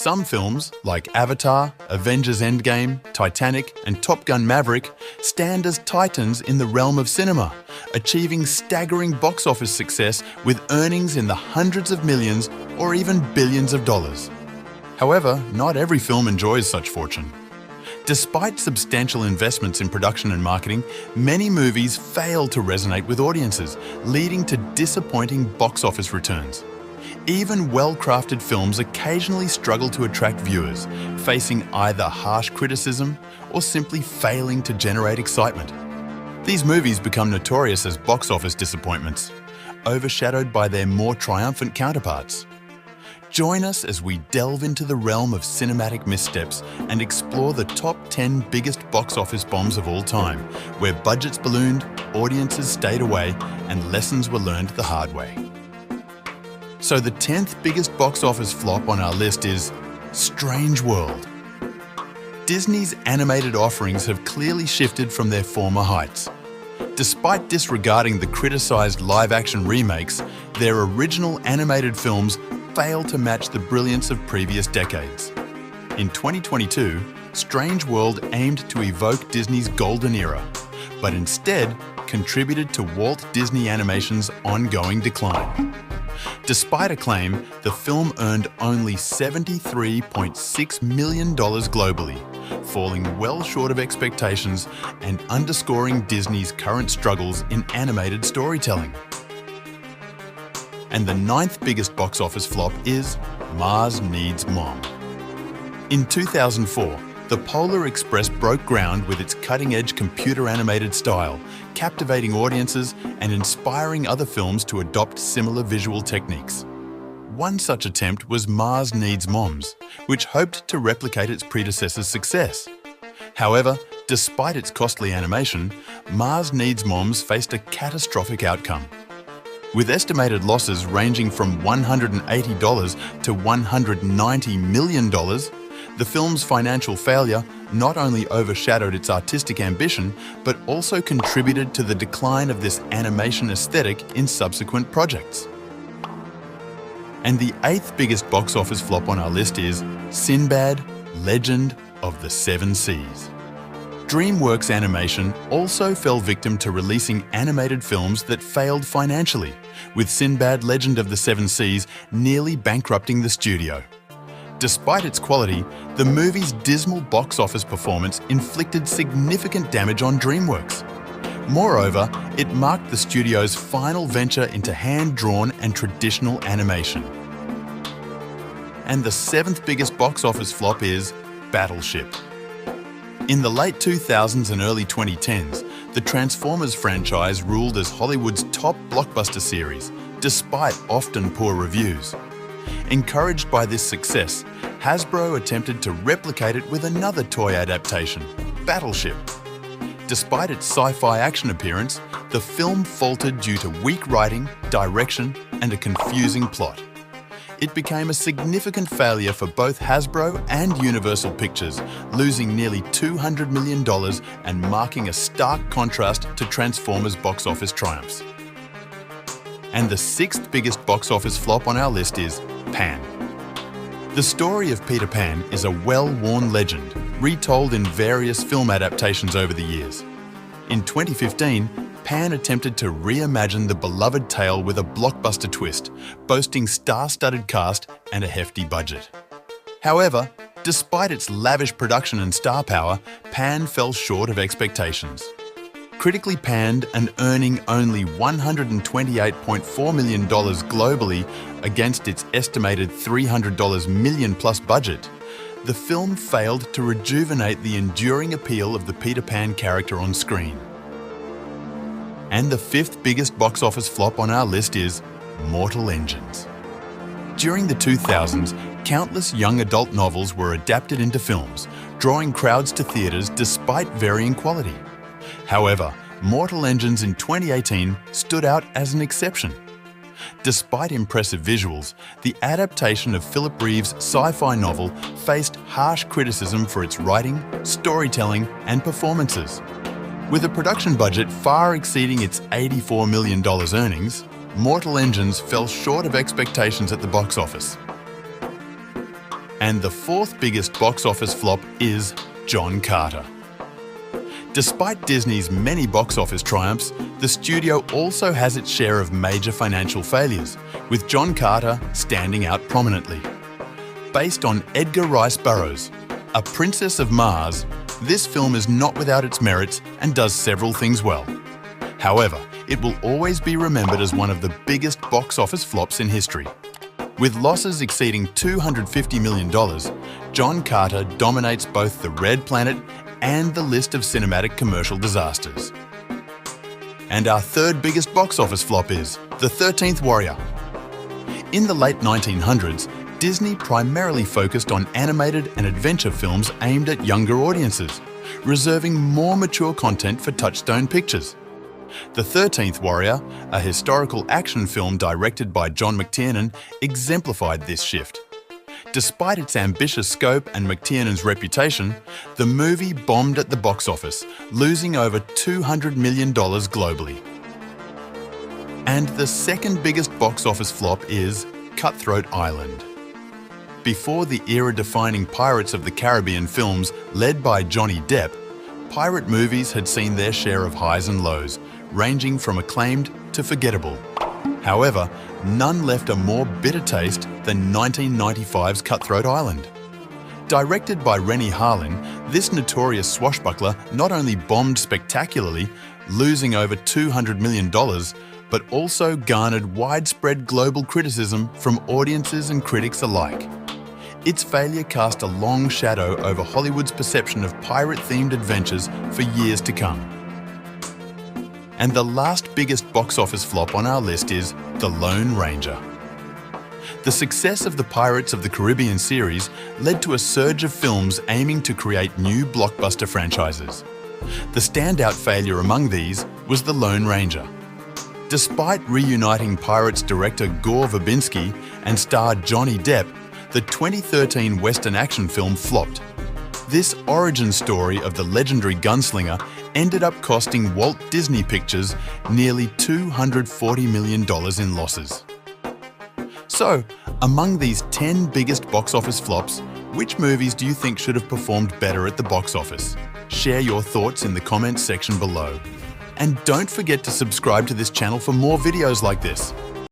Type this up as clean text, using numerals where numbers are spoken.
Some films, like Avatar, Avengers Endgame, Titanic, and Top Gun Maverick, stand as titans in the realm of cinema, achieving staggering box office success with earnings in the hundreds of millions or even billions of dollars. However, not every film enjoys such fortune. Despite substantial investments in production and marketing, many movies fail to resonate with audiences, leading to disappointing box office returns. Even well-crafted films occasionally struggle to attract viewers, facing either harsh criticism or simply failing to generate excitement. These movies become notorious as box office disappointments, overshadowed by their more triumphant counterparts. Join us as we delve into the realm of cinematic missteps and explore the top 10 biggest box office bombs of all time, where budgets ballooned, audiences stayed away, and lessons were learned the hard way. So the 10th biggest box office flop on our list is Strange World. Disney's animated offerings have clearly shifted from their former heights. Despite disregarding the criticized live-action remakes, their original animated films fail to match the brilliance of previous decades. In 2022, Strange World aimed to evoke Disney's golden era, but instead contributed to Walt Disney Animation's ongoing decline. Despite acclaim, the film earned only $73.6 million globally, falling well short of expectations and underscoring Disney's current struggles in animated storytelling. And the 9th biggest box office flop is Mars Needs Mom. In 2004, the Polar Express broke ground with its cutting-edge computer-animated style, captivating audiences and inspiring other films to adopt similar visual techniques. One such attempt was Mars Needs Moms, which hoped to replicate its predecessor's success. However, despite its costly animation, Mars Needs Moms faced a catastrophic outcome. With estimated losses ranging from $180 to $190 million, the film's financial failure not only overshadowed its artistic ambition, but also contributed to the decline of this animation aesthetic in subsequent projects. And the 8th biggest box office flop on our list is Sinbad, Legend of the Seven Seas. DreamWorks Animation also fell victim to releasing animated films that failed financially, with Sinbad Legend of the Seven Seas nearly bankrupting the studio. Despite its quality, the movie's dismal box office performance inflicted significant damage on DreamWorks. Moreover, it marked the studio's final venture into hand-drawn and traditional animation. And the 7th biggest box office flop is Battleship. In the late 2000s and early 2010s, the Transformers franchise ruled as Hollywood's top blockbuster series, despite often poor reviews. Encouraged by this success, Hasbro attempted to replicate it with another toy adaptation, Battleship. Despite its sci-fi action appearance, the film faltered due to weak writing, direction, and a confusing plot. It became a significant failure for both Hasbro and Universal Pictures, losing nearly $200 million and marking a stark contrast to Transformers' box office triumphs. And the 6th biggest box office flop on our list is Pan. The story of Peter Pan is a well-worn legend, retold in various film adaptations over the years. In 2015, Pan attempted to reimagine the beloved tale with a blockbuster twist, boasting star-studded cast and a hefty budget. However, despite its lavish production and star power, Pan fell short of expectations. Critically panned and earning only $128.4 million globally against its estimated $300 million plus budget, the film failed to rejuvenate the enduring appeal of the Peter Pan character on screen. And the 5th biggest box office flop on our list is Mortal Engines. During the 2000s, countless young adult novels were adapted into films, drawing crowds to theaters despite varying quality. However, Mortal Engines in 2018 stood out as an exception. Despite impressive visuals, the adaptation of Philip Reeves' sci-fi novel faced harsh criticism for its writing, storytelling, and performances. With a production budget far exceeding its $84 million earnings, Mortal Engines fell short of expectations at the box office. And the fourth biggest box office flop is John Carter. Despite Disney's many box office triumphs, the studio also has its share of major financial failures, with John Carter standing out prominently. Based on Edgar Rice Burroughs' A Princess of Mars, this film is not without its merits and does several things well. However, it will always be remembered as one of the biggest box office flops in history. With losses exceeding $250 million, John Carter dominates both the Red Planet and the list of cinematic commercial disasters. And our third biggest box office flop is The 13th Warrior. In the late 1900s, Disney primarily focused on animated and adventure films aimed at younger audiences, reserving more mature content for Touchstone Pictures. The 13th Warrior, a historical action film directed by John McTiernan, exemplified this shift. Despite its ambitious scope and McTiernan's reputation, the movie bombed at the box office, losing over $200 million globally. And the second biggest box office flop is Cutthroat Island. Before the era-defining Pirates of the Caribbean films led by Johnny Depp, pirate movies had seen their share of highs and lows, ranging from acclaimed to forgettable. However, none left a more bitter taste than 1995's Cutthroat Island. Directed by Rennie Harlin, this notorious swashbuckler not only bombed spectacularly, losing over $200 million, but also garnered widespread global criticism from audiences and critics alike. Its failure cast a long shadow over Hollywood's perception of pirate-themed adventures for years to come. And the last biggest box office flop on our list is The Lone Ranger. The success of the Pirates of the Caribbean series led to a surge of films aiming to create new blockbuster franchises. The standout failure among these was The Lone Ranger. Despite reuniting Pirates director Gore Verbinski and star Johnny Depp, the 2013 Western action film flopped. This origin story of the legendary gunslinger ended up costing Walt Disney Pictures nearly $240 million in losses. So, among these 10 biggest box office flops, which movies do you think should have performed better at the box office? Share your thoughts in the comments section below. And don't forget to subscribe to this channel for more videos like this.